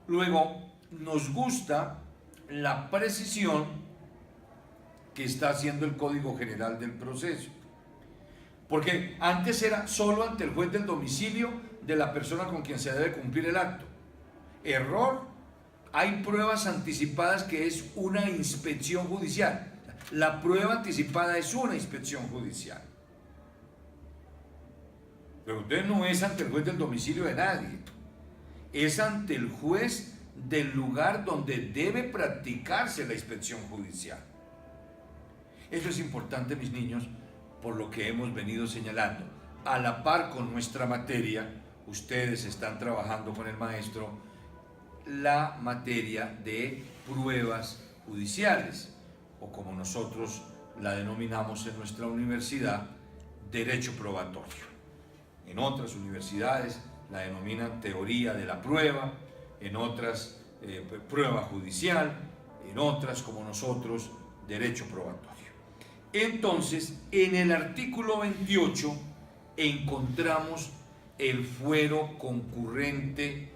Luego, nos gusta la precisión que está haciendo el Código General del Proceso. Porque antes era solo ante el juez del domicilio de la persona con quien se debe cumplir el acto. Error, hay pruebas anticipadas que es una inspección judicial. La prueba anticipada es una inspección judicial. Pero entonces no es ante el juez del domicilio de nadie, es ante el juez del lugar donde debe practicarse la inspección judicial. Eso es importante, mis niños, por lo que hemos venido señalando. A la par con nuestra materia, ustedes están trabajando con el maestro la materia de pruebas judiciales, o como nosotros la denominamos en nuestra universidad, derecho probatorio. En otras universidades la denominan teoría de la prueba, en otras prueba judicial, en otras, como nosotros, derecho probatorio. Entonces, en el artículo 28 encontramos el fuero concurrente,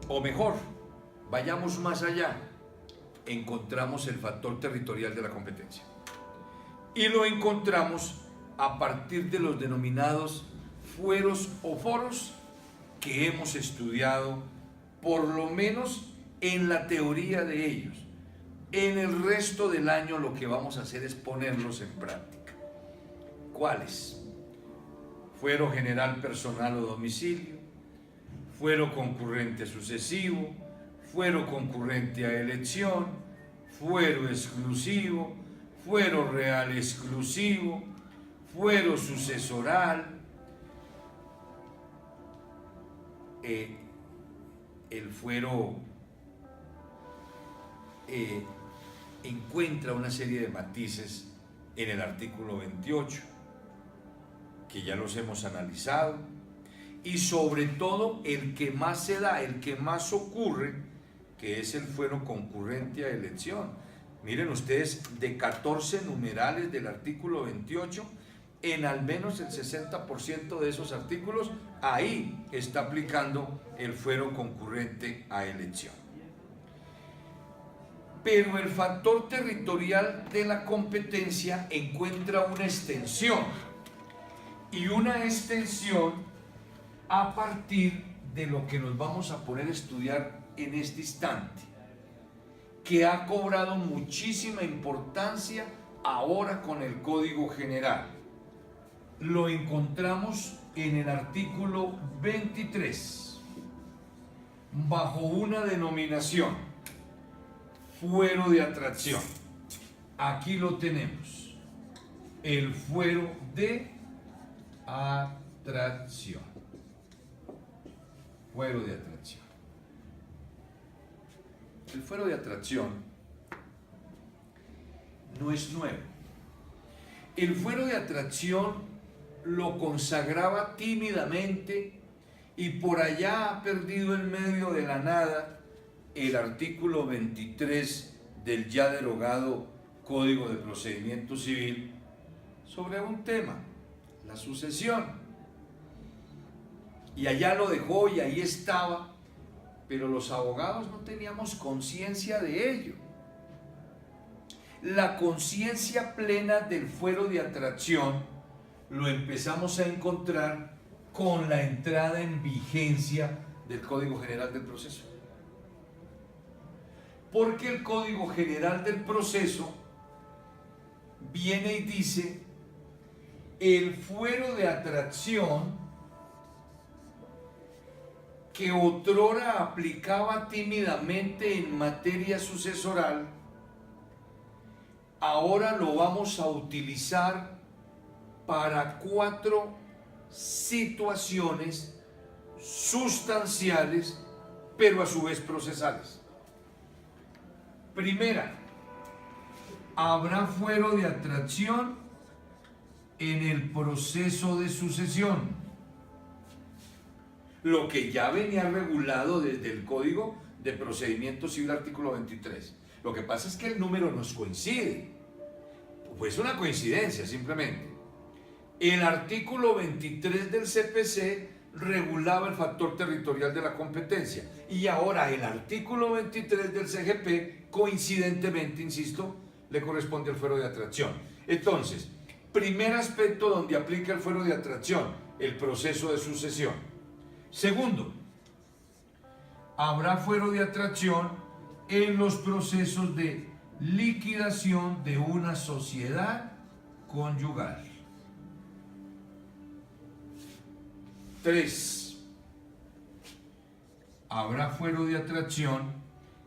o mejor, vayamos más allá, encontramos el factor territorial de la competencia. Y lo encontramos a partir de los denominados fueros o foros que hemos estudiado, por lo menos en la teoría de ellos. En el resto del año lo que vamos a hacer es ponerlos en práctica. ¿Cuáles? Fuero general personal o domicilio, fuero concurrente sucesivo, fuero concurrente a elección, fuero exclusivo, fuero real exclusivo, fuero sucesoral. El fuero encuentra una serie de matices en el artículo 28, que ya los hemos analizado, y sobre todo el que más se da, el que más ocurre, que es el fuero concurrente a elección. Miren ustedes, de 14 numerales del artículo 28, en al menos el 60% de esos artículos, ahí está aplicando el fuero concurrente a elección. Pero el factor territorial de la competencia encuentra una extensión, y una extensión a partir de lo que nos vamos a poner a estudiar en este instante, que ha cobrado muchísima importancia ahora con el Código General. Lo encontramos en el artículo 23, bajo una denominación, fuero de atracción. Aquí lo tenemos, el fuero de atracción. Fuero de atracción. El fuero de atracción no es nuevo. El fuero de atracción lo consagraba tímidamente, y por allá ha perdido en medio de la nada el artículo 23 del ya derogado Código de Procedimiento Civil sobre un tema, la sucesión. Y allá lo dejó y ahí estaba, pero los abogados no teníamos conciencia de ello. La conciencia plena del fuero de atracción lo empezamos a encontrar con la entrada en vigencia del Código General del Proceso. Porque el Código General del Proceso viene y dice: el fuero de atracción que otrora aplicaba tímidamente en materia sucesoral, ahora lo vamos a utilizar para 4 situaciones sustanciales, pero a su vez procesales. Primera, habrá fuero de atracción en el proceso de sucesión, lo que ya venía regulado desde el Código de Procedimiento Civil, artículo 23. Lo que pasa es que el número nos coincide, pues una coincidencia simplemente. El artículo 23 del CPC regulaba el factor territorial de la competencia. Y ahora el artículo 23 del CGP, coincidentemente, insisto, le corresponde al fuero de atracción. Entonces, primer aspecto donde aplica el fuero de atracción, el proceso de sucesión. Segundo, habrá fuero de atracción en los procesos de liquidación de una sociedad conyugal. 3. Habrá fuero de atracción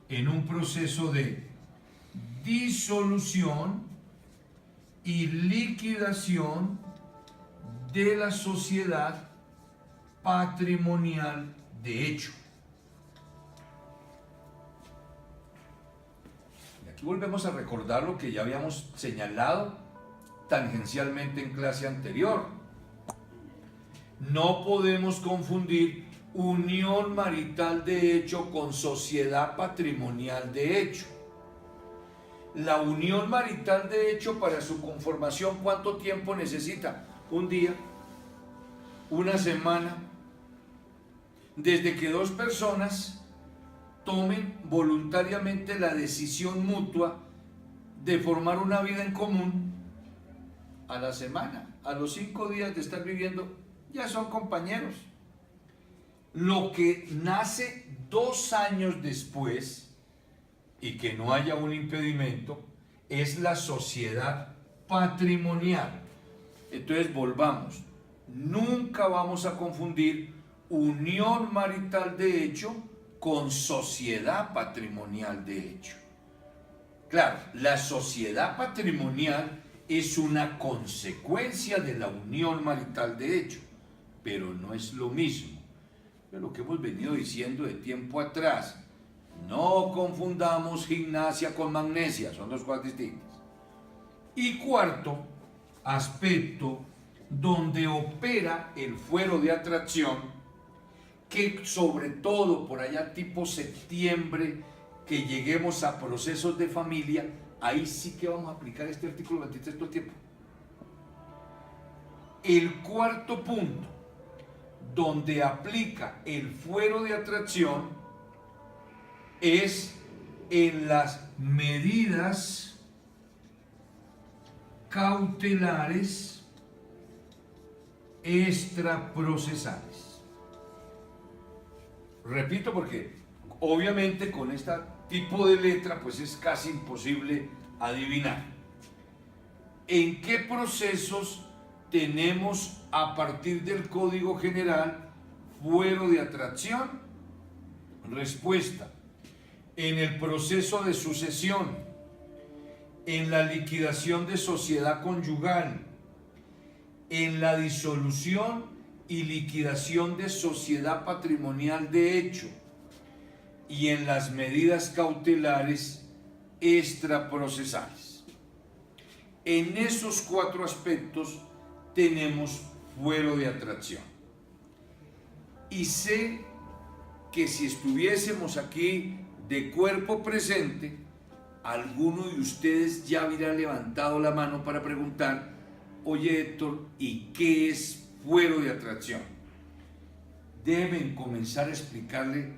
en un proceso de disolución y liquidación de la sociedad patrimonial de hecho. Y aquí volvemos a recordar lo que ya habíamos señalado tangencialmente en clase anterior. No podemos confundir unión marital de hecho con sociedad patrimonial de hecho. La unión marital de hecho, para su conformación, ¿cuánto tiempo necesita? Un día, una semana, desde que dos personas tomen voluntariamente la decisión mutua de formar una vida en común. A la semana, a los 5 días de estar viviendo, ya son compañeros. Lo que nace 2 años después, y que no haya un impedimento, es la sociedad patrimonial. Entonces volvamos, nunca vamos a confundir unión marital de hecho con sociedad patrimonial de hecho. Claro, la sociedad patrimonial es una consecuencia de la unión marital de hecho, pero no es lo mismo. Es lo que hemos venido diciendo de tiempo atrás. No confundamos gimnasia con magnesia, son dos cosas distintas. Y cuarto aspecto donde opera el fuero de atracción, que sobre todo por allá tipo septiembre, que lleguemos a procesos de familia, ahí sí que vamos a aplicar este artículo 23 todo el tiempo. El cuarto punto donde aplica el fuero de atracción es en las medidas cautelares extraprocesales. Repito, porque obviamente con este tipo de letra pues es casi imposible adivinar. ¿En qué procesos tenemos a partir del Código General fuero de atracción? Respuesta: en el proceso de sucesión, en la liquidación de sociedad conyugal, en la disolución y liquidación de sociedad patrimonial de hecho, y en las medidas cautelares extraprocesales. En esos 4 aspectos tenemos fuero de atracción. Y sé que si estuviésemos aquí de cuerpo presente, alguno de ustedes ya hubiera levantado la mano para preguntar: oye Héctor, ¿y qué es fuero de atracción? Deben comenzar a explicarle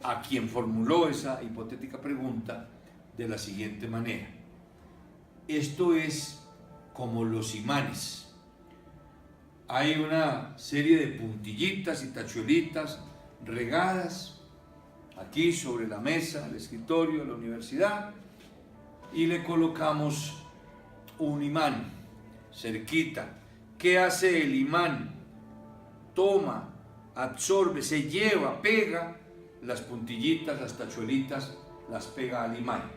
a quien formuló esa hipotética pregunta de la siguiente manera. Esto es como los imanes. Hay una serie de puntillitas y tachuelitas regadas aquí sobre la mesa, el escritorio de la universidad, y le colocamos un imán cerquita. ¿Qué hace el imán? Toma, absorbe, se lleva, pega las puntillitas, las tachuelitas, las pega al imán.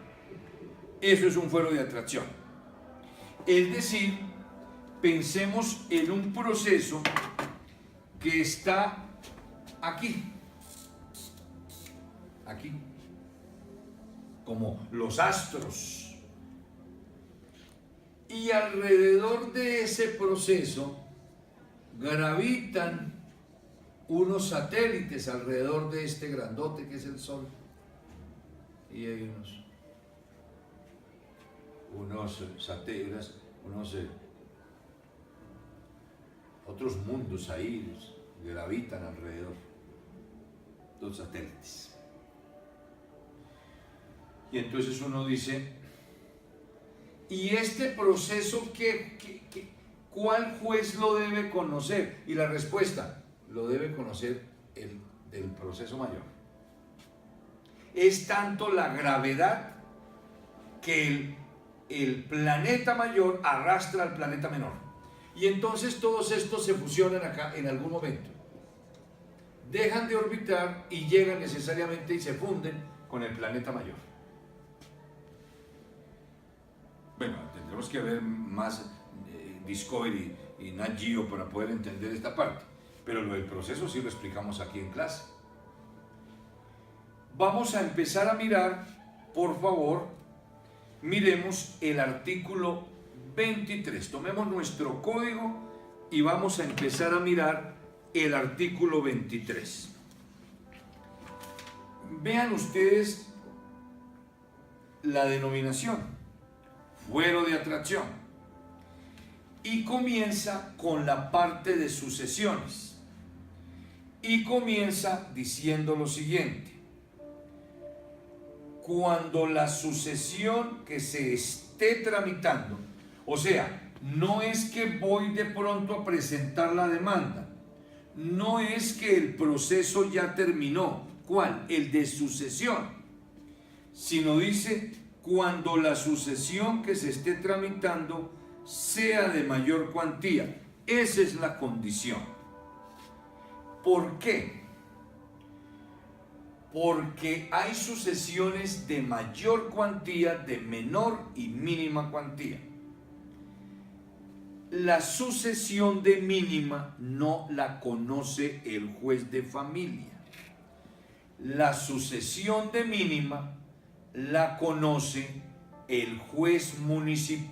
Eso es un fuero de atracción. Es decir, pensemos en un proceso que está aquí, como los astros, y alrededor de ese proceso gravitan unos satélites alrededor de este grandote que es el Sol, y hay unos satélites, otros mundos ahí, gravitan alrededor, los satélites. Y entonces uno dice, ¿y este proceso cuál juez lo debe conocer? Y la respuesta, lo debe conocer el del proceso mayor. Es tanto la gravedad que el planeta mayor arrastra al planeta menor. Y entonces todos estos se fusionan acá en algún momento. Dejan de orbitar y llegan necesariamente y se funden con el planeta mayor. Bueno, tendremos que ver más Discovery y Nat Geo para poder entender esta parte. Pero lo del proceso sí lo explicamos aquí en clase. Vamos a empezar a mirar, por favor, miremos el artículo 23. Tomemos nuestro código y vamos a empezar a mirar el artículo 23. Vean ustedes la denominación, fuero de atracción, y comienza con la parte de sucesiones, y comienza diciendo lo siguiente: cuando la sucesión que se esté tramitando, o sea, no es que voy de pronto a presentar la demanda, no es que el proceso ya terminó, ¿cuál? El de sucesión, sino dice cuando la sucesión que se esté tramitando sea de mayor cuantía. Esa es la condición. ¿Por qué? Porque hay sucesiones de mayor cuantía, de menor y mínima cuantía. La sucesión de mínima no la conoce el juez de familia. La sucesión de mínima la conoce el juez municipal.